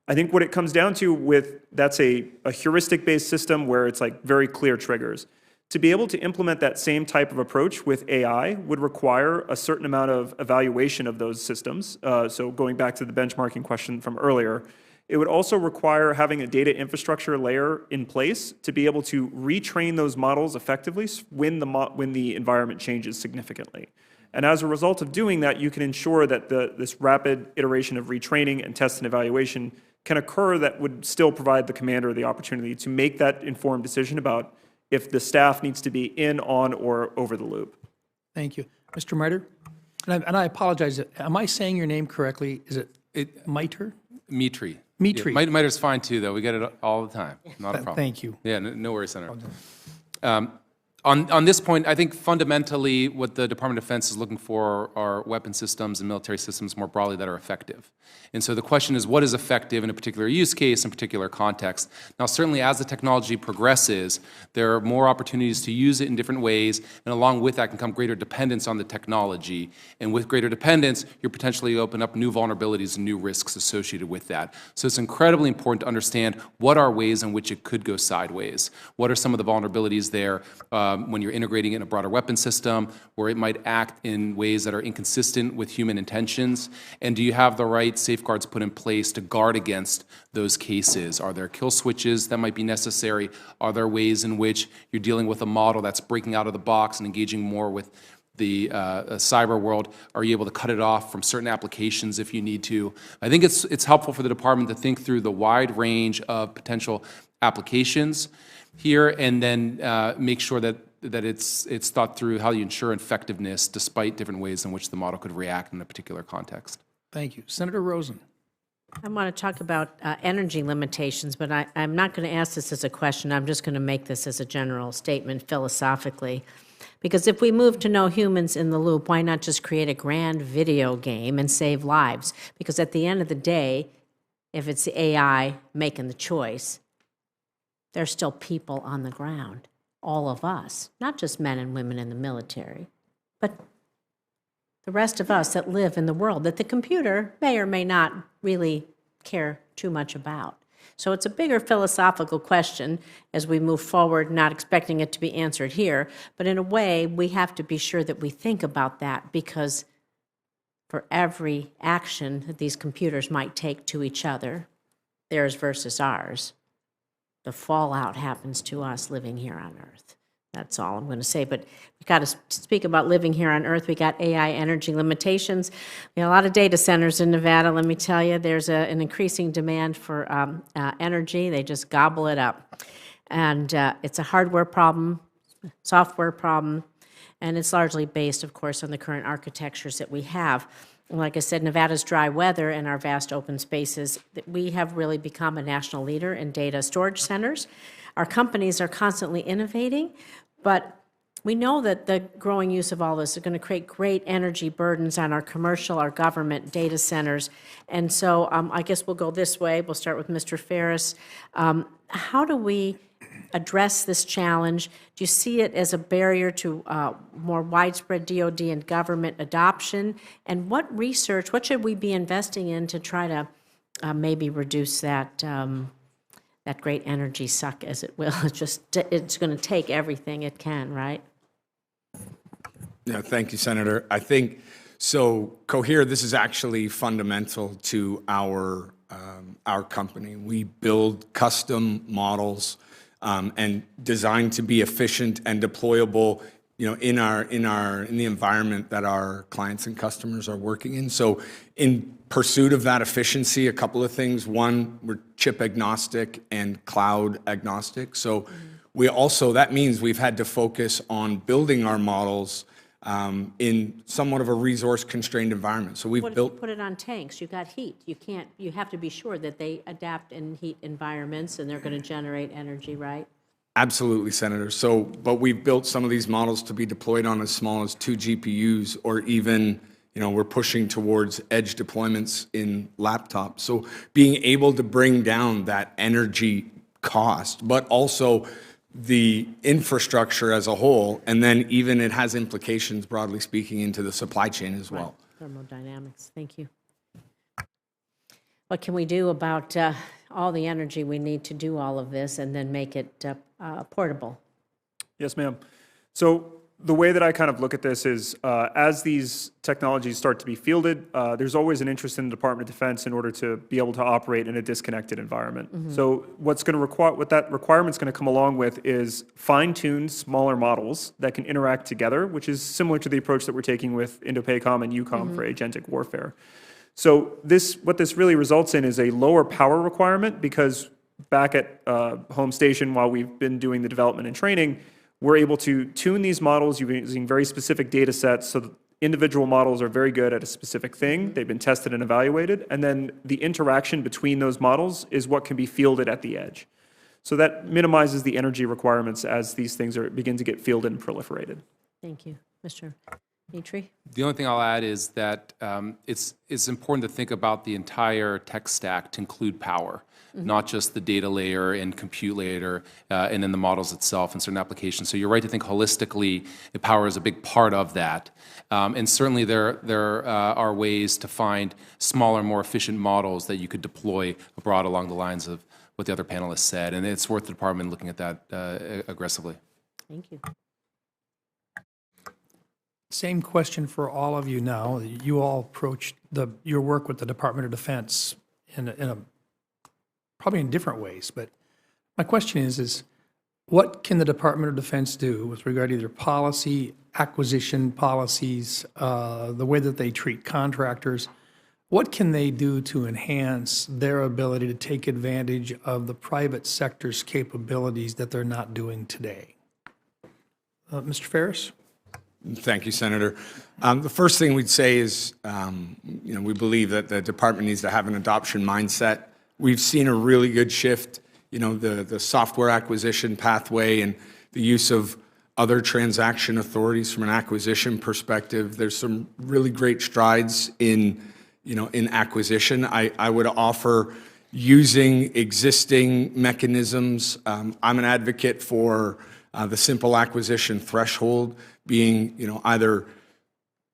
I think what it comes down to that's a heuristic-based system where it's like very clear triggers. To be able to implement that same type of approach with AI would require a certain amount of evaluation of those systems. So going back to the benchmarking question from earlier, it would also require having a data infrastructure layer in place to be able to retrain those models effectively when the environment changes significantly. And as a result of doing that, you can ensure that this rapid iteration of retraining and test and evaluation can occur that would still provide the commander the opportunity to make that informed decision about if the staff needs to be in, on, or over the loop. Thank you. Mr. Mitre? And I apologize, am I saying your name correctly? Is it Mitre? Mitre. Mitre. Yeah, Mitre's fine too, though. We get it all the time. Not a problem. Thank you. Yeah, no worries, Senator. On this point, I think fundamentally what the Department of Defense is looking for are weapon systems and military systems more broadly that are effective. And so the question is, what is effective in a particular use case, in a particular context? Now, certainly as the technology progresses, there are more opportunities to use it in different ways, and along with that can come greater dependence on the technology. And with greater dependence, you potentially open up new vulnerabilities and new risks associated with that. So it's incredibly important to understand what are ways in which it could go sideways. What are some of the vulnerabilities there when you're integrating it in a broader weapon system, where it might act in ways that are inconsistent with human intentions? And do you have the right safeguards put in place to guard against those cases? Are there kill switches that might be necessary? Are there ways in which you're dealing with a model that's breaking out of the box and engaging more with the cyber world? Are you able to cut it off from certain applications if you need to? I think it's helpful for the department to think through the wide range of potential applications here, and then make sure that it's thought through how you ensure effectiveness despite different ways in which the model could react in a particular context. Thank you. Senator Rosen. I want to talk about energy limitations, but I'm not going to ask this as a question. I'm just going to make this as a general statement philosophically. Because if we move to no humans in the loop, why not just create a grand video game and save lives? Because at the end of the day, if it's the AI making the choice, there's still people on the ground, all of us, not just men and women in the military, but the rest of us that live in the world that the computer may or may not really care too much about. So it's a bigger philosophical question as we move forward, not expecting it to be answered here, but in a way, we have to be sure that we think about that, because for every action that these computers might take to each other, theirs versus ours, the fallout happens to us living here on Earth. That's all I'm going to say. But we've got to speak about living here on Earth. We got AI energy limitations. We have a lot of data centers in Nevada. Let me tell you, there's an increasing demand for energy. They just gobble it up. And it's a hardware problem, software problem, and it's largely based, of course, on the current architectures that we have. Like I said, Nevada's dry weather and our vast open spaces, we have really become a national leader in data storage centers. Our companies are constantly innovating, but we know that the growing use of all this is going to create great energy burdens on our commercial, our government data centers. And so I guess we'll go this way. We'll start with Mr. Ferris. How do we address this challenge? Do you see it as a barrier to more widespread DoD and government adoption? And what research, what should we be investing in to try to maybe reduce that that great energy suck, as it will? It's going to take everything it can, right? Yeah, thank you, Senator. I think, so Cohere, this is actually fundamental to our company. We build custom models and designed to be efficient and deployable in the environment that our clients and customers are working in. So in pursuit of that efficiency, a couple of things. One, we're chip agnostic and cloud agnostic. So that means we've had to focus on building our models in somewhat of a resource-constrained environment. So we've What if built. you put it on tanks? You've got heat. You have to be sure that they adapt in heat environments and they're going to generate energy, right? Absolutely, Senator. But we've built some of these models to be deployed on as small as 2 GPUs, or even, we're pushing towards edge deployments in laptops. So being able to bring down that energy cost, but also the infrastructure as a whole, and then even it has implications, broadly speaking, into the supply chain as well. Thermodynamics, thank you. What can we do about all the energy we need to do all of this and then make it portable? Yes, ma'am. So the way that I kind of look at this is as these technologies start to be fielded, there's always an interest in the Department of Defense in order to be able to operate in a disconnected environment. So what that requirement's going to come along with is fine-tuned smaller models that can interact together, which is similar to the approach that we're taking with INDOPACOM and EUCOM for agentic warfare. So what this really results in is a lower power requirement, because back at home station, while we've been doing the development and training, we're able to tune these models using very specific data sets, so that individual models are very good at a specific thing. They've been tested and evaluated, and then the interaction between those models is what can be fielded at the edge. So that minimizes the energy requirements as these things begin to get fielded and proliferated. Thank you. Mr. Mitre? The only thing I'll add is that it's important to think about the entire tech stack to include power, not just the data layer and compute layer and in the models itself and certain applications. So you're right to think holistically, the power is a big part of that. And certainly there are ways to find smaller, more efficient models that you could deploy abroad along the lines of what the other panelists said. And it's worth the department looking at that aggressively. Thank you. Same question for all of you now. You all approached your work with the Department of Defense probably in different ways, but my question is what can the Department of Defense do with regard to either policy, acquisition policies, the way that they treat contractors? What can they do to enhance their ability to take advantage of the private sector's capabilities that they're not doing today? Mr. Ferris? Thank you, Senator. The first thing we'd say is, we believe that the department needs to have an adoption mindset. We've seen a really good shift, the software acquisition pathway and the use of other transaction authorities from an acquisition perspective. There's some really great strides in acquisition. I would offer using existing mechanisms. I'm an advocate for the simple acquisition threshold being, either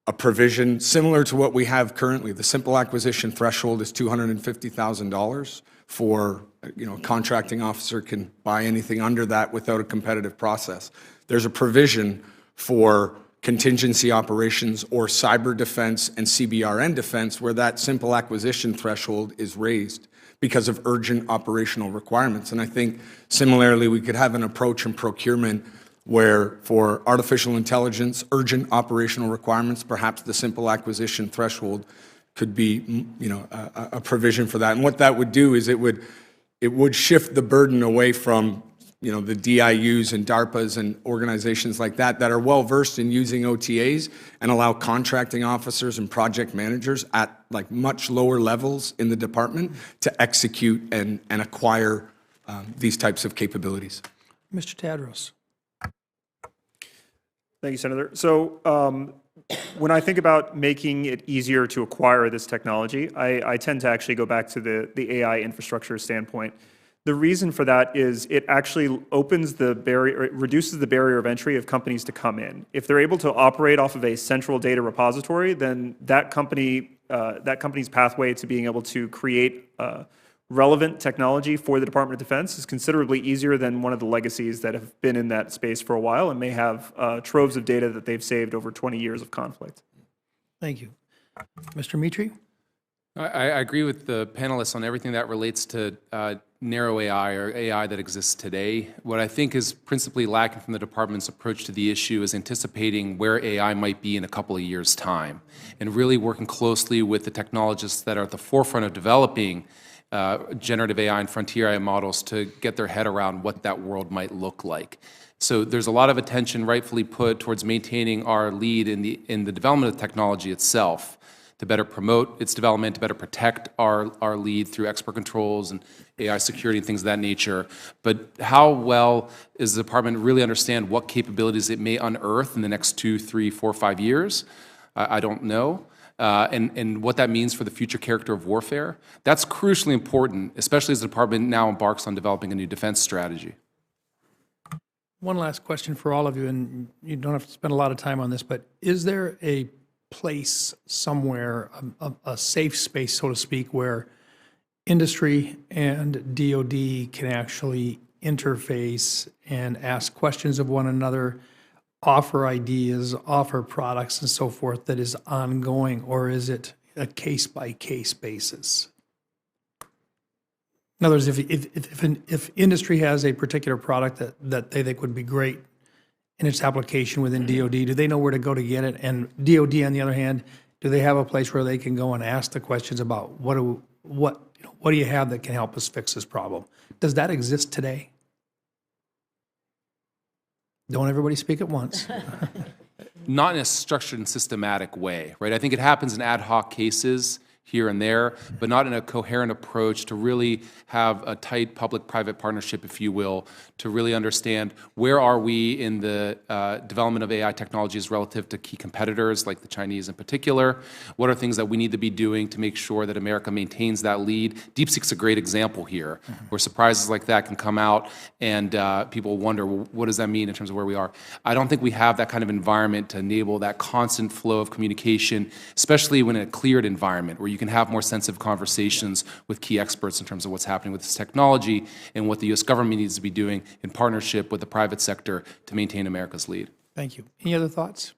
a provision similar to what we have currently. The simple acquisition threshold is $250,000 for, a contracting officer can buy anything under that without a competitive process. There's a provision for contingency operations or cyber defense and CBRN defense where that simple acquisition threshold is raised because of urgent operational requirements. And I think similarly, we could have an approach in procurement where for artificial intelligence, urgent operational requirements, perhaps the simple acquisition threshold could be, a provision for that. And what that would do is it would shift the burden away from, the DIUs and DARPAs and organizations like that are well-versed in using OTAs and allow contracting officers and project managers at much lower levels in the department to execute and acquire these types of capabilities. Mr. Tadross? Thank you, Senator. So when I think about making it easier to acquire this technology, I tend to actually go back to the AI infrastructure standpoint. The reason for that is it actually opens the barrier, it reduces the barrier of entry of companies to come in. If they're able to operate off of a central data repository, then that company's pathway to being able to create relevant technology for the Department of Defense is considerably easier than one of the legacies that have been in that space for a while and may have troves of data that they've saved over 20 years of conflict. Thank you. Mr. Mitre? I agree with the panelists on everything that relates to narrow AI or AI that exists today. What I think is principally lacking from the department's approach to the issue is anticipating where AI might be in a couple of years' time and really working closely with the technologists that are at the forefront of developing generative AI and frontier AI models to get their head around what that world might look like. So there's a lot of attention rightfully put towards maintaining our lead in the development of technology itself, to better promote its development, to better protect our lead through export controls and AI security and things of that nature. But how well does the department really understand what capabilities it may unearth in the next 2, 3, 4, 5 years? I don't know. And what that means for the future character of warfare. That's crucially important, especially as the department now embarks on developing a new defense strategy. One last question for all of you, and you don't have to spend a lot of time on this, but is there a place somewhere, a safe space, so to speak, where industry and DoD can actually interface and ask questions of one another, offer ideas, offer products and so forth that is ongoing, or is it a case-by-case basis? In other words, if industry has a particular product that they think would be great in its application within DoD, do they know where to go to get it? And DoD, on the other hand, do they have a place where they can go and ask the questions about what do you have that can help us fix this problem? Does that exist today? Don't everybody speak at once. Not in a structured and systematic way, right? I think it happens in ad hoc cases here and there, but not in a coherent approach to really have a tight public-private partnership, if you will, to really understand where are we in the development of AI technologies relative to key competitors, like the Chinese in particular. What are things that we need to be doing to make sure that America maintains that lead? DeepSeek's a great example here, where surprises like that can come out and people wonder, well, what does that mean in terms of where we are? I don't think we have that kind of environment to enable that constant flow of communication, especially when in a cleared environment where you can have more sensitive conversations with key experts in terms of what's happening with this technology and what the U.S. government needs to be doing in partnership with the private sector to maintain America's lead. Thank you. Any other thoughts?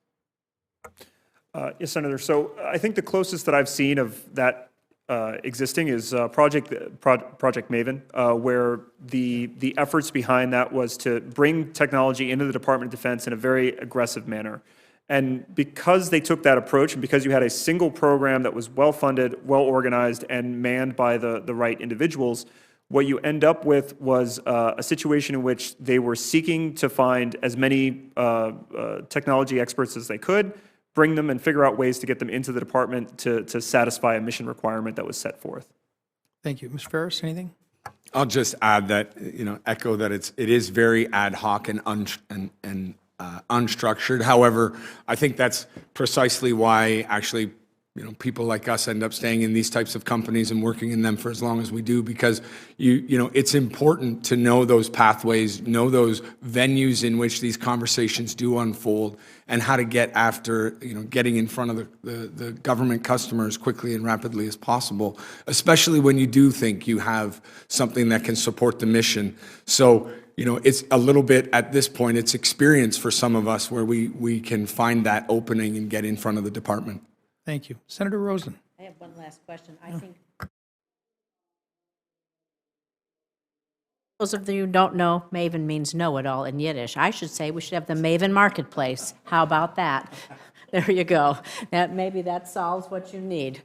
Yes, Senator. So I think the closest that I've seen of that existing is Project Maven, where the efforts behind that was to bring technology into the Department of Defense in a very aggressive manner. And because they took that approach, and because you had a single program that was well-funded, well-organized, and manned by the right individuals, what you end up with was a situation in which they were seeking to find as many technology experts as they could, bring them and figure out ways to get them into the department to satisfy a mission requirement that was set forth. Thank you. Ms. Ferris, anything? I'll just add that, echo that it is very ad hoc and unstructured. However, I think that's precisely why actually, people like us end up staying in these types of companies and working in them for as long as we do, because it's important to know those pathways, know those venues in which these conversations do unfold, and how to get after, getting in front of the government customer as quickly and rapidly as possible, especially when you do think you have something that can support the mission. So, it's a little bit, at this point, it's experience for some of us where we can find that opening and get in front of the department. Thank you. Senator Rosen. I have one last question. I think those of you who don't know, Maven means know-it-all in Yiddish. I should say we should have the Maven Marketplace. How about that? There you go. Maybe that solves what you need.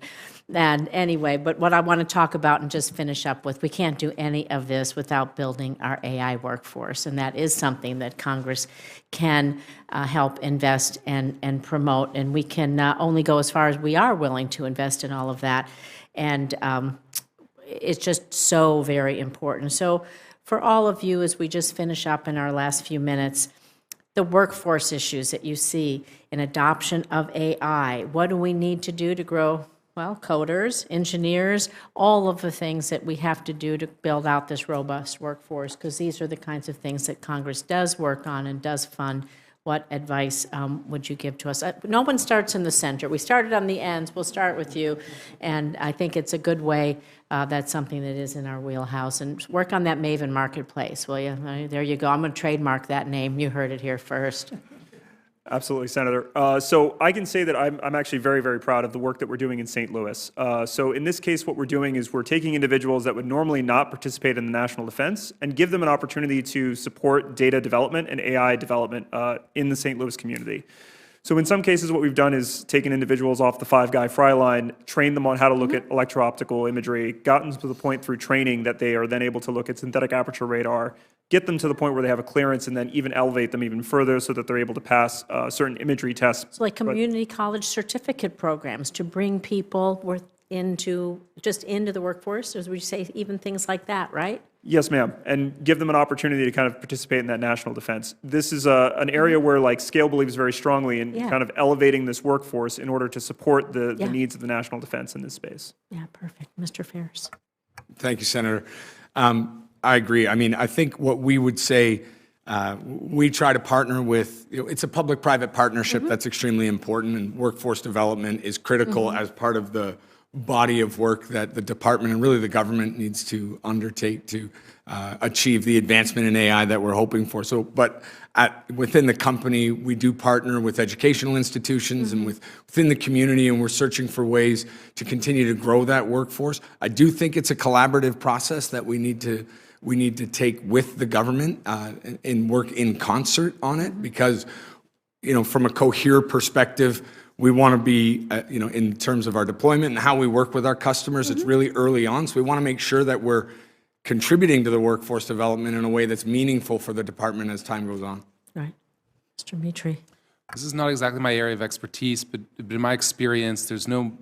And anyway, but what I want to talk about and just finish up with, we can't do any of this without building our AI workforce, and that is something that Congress can help invest and promote, and we can only go as far as we are willing to invest in all of that, and it's just so very important. So for all of you, as we just finish up in our last few minutes, the workforce issues that you see in adoption of AI, what do we need to do to grow? Well, coders, engineers, all of the things that we have to do to build out this robust workforce, because these are the kinds of things that Congress does work on and does fund. What advice would you give to us? No one starts in the center. We started on the ends. We'll start with you. And I think it's a good way. That's something that is in our wheelhouse. And work on that Maven Marketplace, will you? There you go. I'm going to trademark that name. You heard it here first. Absolutely, Senator. So I can say that I'm actually very, very proud of the work that we're doing in St. Louis. So in this case, what we're doing is we're taking individuals that would normally not participate in the national defense and give them an opportunity to support data development and AI development in the St. Louis community. So in some cases, what we've done is taken individuals off the five-guy fry line, trained them on how to look at electro-optical imagery, gotten to the point through training that they are then able to look at synthetic aperture radar, get them to the point where they have a clearance, and then even elevate them even further so that they're able to pass certain imagery tests. So like community college certificate programs to bring people into the workforce, as we say, even things like that, right? Yes, ma'am, and give them an opportunity to kind of participate in that national defense. This is an area where like Scale believes very strongly in kind of elevating this workforce in order to support the needs of the national defense in this space. Yeah, perfect. Mr. Ferris. Thank you, Senator. I agree. I mean, I think what we would say, we try to partner with, it's a public-private partnership that's extremely important, and workforce development is critical as part of the body of work that the department and really the government needs to undertake to achieve the advancement in AI that we're hoping for. So, but within the company, we do partner with educational institutions and within the community, and we're searching for ways to continue to grow that workforce. I do think it's a collaborative process that we need to take with the government and work in concert on it, because, from a Cohere perspective, we want to be, in terms of our deployment and how we work with our customers, it's really early on. So we want to make sure that we're contributing to the workforce development in a way that's meaningful for the department as time goes on. Right. Mr. Mitre. This is not exactly my area of expertise, but in my experience, there's no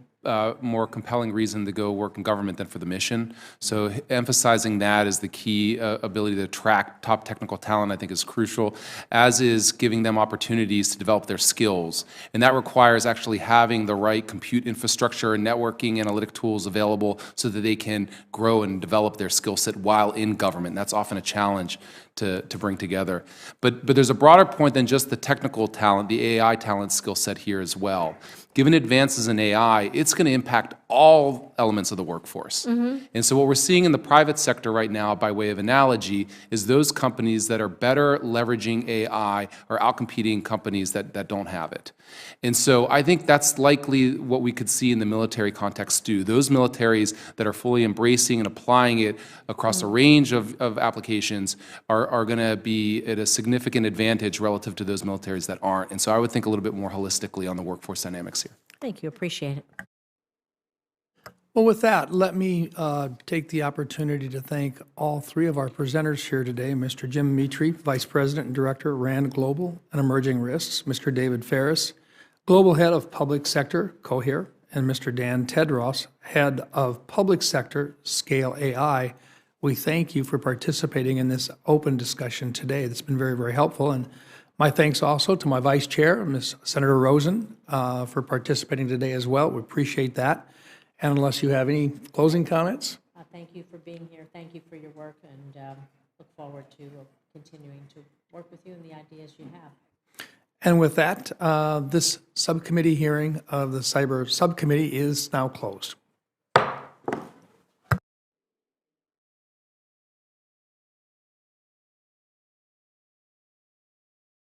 more compelling reason to go work in government than for the mission. So emphasizing that as the key ability to attract top technical talent, I think, is crucial, as is giving them opportunities to develop their skills. And that requires actually having the right compute infrastructure and networking analytic tools available so that they can grow and develop their skill set while in government. That's often a challenge to bring together. But there's a broader point than just the technical talent, the AI talent skill set here as well. Given advances in AI, it's going to impact all elements of the workforce. And so what we're seeing in the private sector right now, by way of analogy, is those companies that are better leveraging AI are outcompeting companies that don't have it. And so I think that's likely what we could see in the military context too. Those militaries that are fully embracing and applying it across a range of applications are going to be at a significant advantage relative to those militaries that aren't. And so I would think a little bit more holistically on the workforce dynamics here. Thank you. Appreciate it. Well, with that, let me take the opportunity to thank all three of our presenters here today, Mr. Jim Mitre, Vice President and Director, RAND Global and Emerging Risks, Mr. David Ferris, Global Head of Public Sector, Cohere, and Mr. Dan Tadross, Head of Public Sector, Scale AI. We thank you for participating in this open discussion today. It's been very, very helpful. And my thanks also to my Vice Chair, Ms. Senator Rosen, for participating today as well. We appreciate that. And unless you have any closing comments? Thank you for being here. Thank you for your work, and look forward to continuing to work with you and the ideas you have. And with that, this subcommittee hearing of the Cyber Subcommittee is now closed.